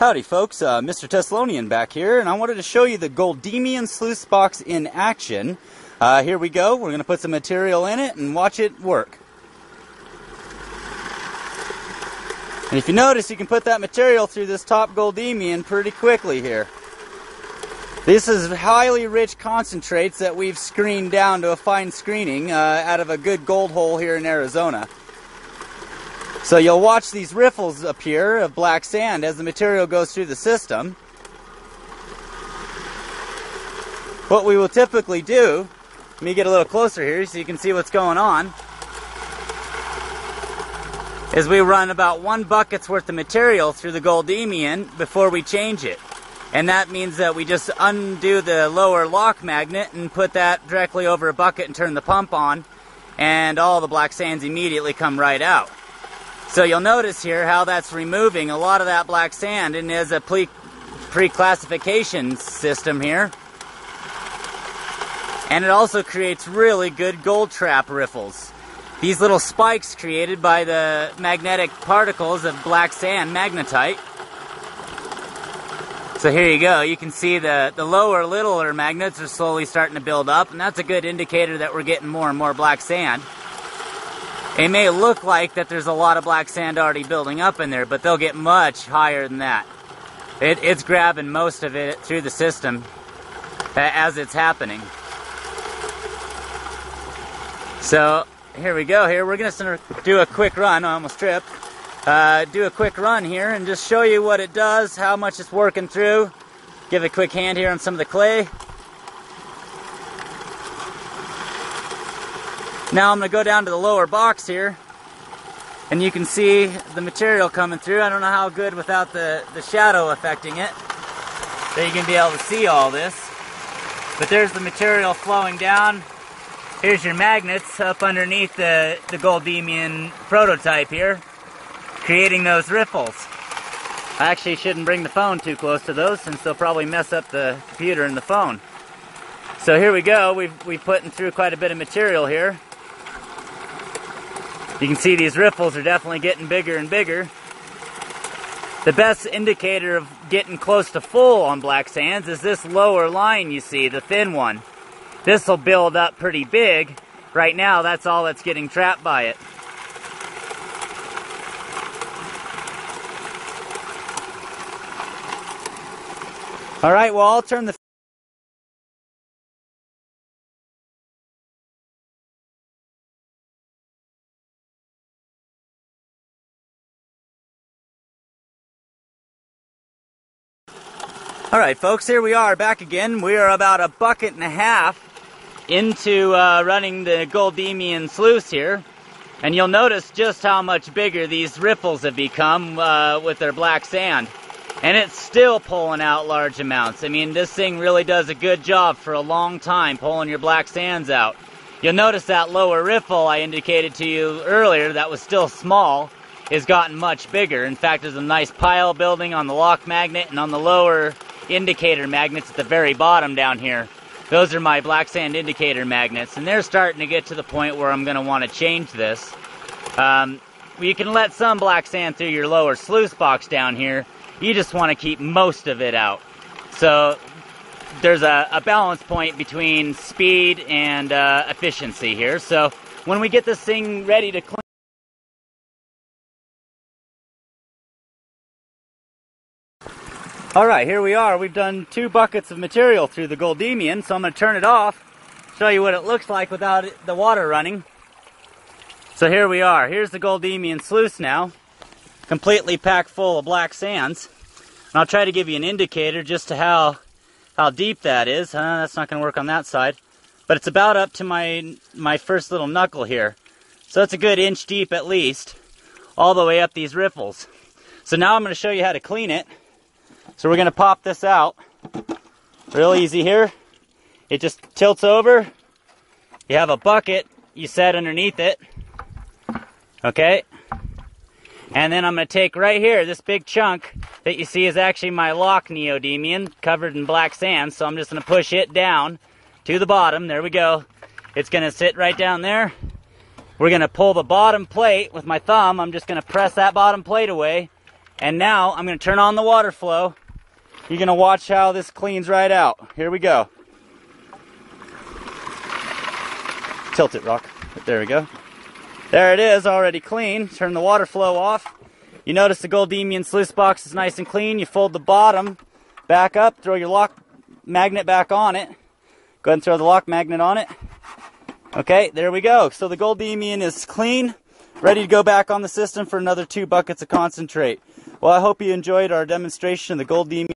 Howdy folks, Mr. Thessalonian back here, and I wanted to show you the GolDymium Sluice Box in action. Here we go. We're going to put some material in it and watch it work. And if you notice, you can put that material through this top GolDymium pretty quickly here. This is highly rich concentrates that we've screened down to a fine screening out of a good gold hole here in Arizona. So you'll watch these riffles appear of black sand as the material goes through the system. What we will typically do, let me get a little closer here so you can see what's going on, is we run about 1 bucket's worth of material through the GolDymium before we change it. And that means that we just undo the lower lock magnet and put that directly over a bucket and turn the pump on, and all the black sands immediately come right out. So you'll notice here how that's removing a lot of that black sand, and there's a pre-classification system here. And it also creates really good gold trap riffles. These little spikes created by the magnetic particles of black sand, magnetite. So here you go, you can see the lower, littler magnets are slowly starting to build up, and that's a good indicator that we're getting more and more black sand. It may look like that there's a lot of black sand already building up in there, but they'll get much higher than that. It's grabbing most of it through the system as it's happening. So here we go. Here we're going to do a quick run. I almost tripped. Do a quick run here and just show you what it does, how much it's working through. Give a quick hand here on some of the clay. Now I'm going to go down to the lower box here, and you can see the material coming through. I don't know how good without the shadow affecting it that you can be able to see all this. But there's the material flowing down. Here's your magnets up underneath the GolDymium prototype here, creating those riffles. I actually shouldn't bring the phone too close to those, since they'll probably mess up the computer and the phone. So here we go. We've putting through quite a bit of material here. You can see these riffles are definitely getting bigger and bigger. The best indicator of getting close to full on black sands is this lower line you see, the thin one. This will build up pretty big. Right now, that's all that's getting trapped by it. All right, well, I'll turn the... All right, folks, here we are back again. We are about 1.5 buckets into running the GolDymium sluice here. And you'll notice just how much bigger these riffles have become with their black sand. And it's still pulling out large amounts. I mean, this thing really does a good job for a long time pulling your black sands out. You'll notice that lower riffle I indicated to you earlier that was still small has gotten much bigger. In fact, there's a nice pile building on the lock magnet and on the lower indicator magnets at the very bottom down here. Those are my black sand indicator magnets, and they're starting to get to the point where I'm going to want to change this. You can let some black sand through your lower sluice box down here. You just want to keep most of it out. So there's a balance point between speed and efficiency here. So when we get this thing ready to clean, all right, here we are. We've done 2 buckets of material through the GolDymium, so I'm going to turn it off, show you what it looks like without the water running. So here we are. Here's the GolDymium sluice now, completely packed full of black sands. And I'll try to give you an indicator just to how deep that is. That's not going to work on that side, but it's about up to my first little knuckle here. So it's a good inch deep at least, all the way up these riffles. So now I'm going to show you how to clean it. So we're going to pop this out. Real easy here. It just tilts over. You have a bucket you set underneath it. Okay. And then I'm going to take right here, this big chunk that you see is actually my lock neodymium covered in black sand. So I'm just going to push it down to the bottom. There we go. It's going to sit right down there. We're going to pull the bottom plate with my thumb. I'm just going to press that bottom plate away. And now I'm going to turn on the water flow. You're going to watch how this cleans right out. Here we go. Tilt it, Rock. There we go. There it is, already clean. Turn the water flow off. You notice the GolDymium Sluice Box is nice and clean. You fold the bottom back up, throw your lock magnet back on it. Go ahead and throw the lock magnet on it. Okay, there we go. So the GolDymium is clean, ready to go back on the system for another 2 buckets of concentrate. Well, I hope you enjoyed our demonstration of the GolDymium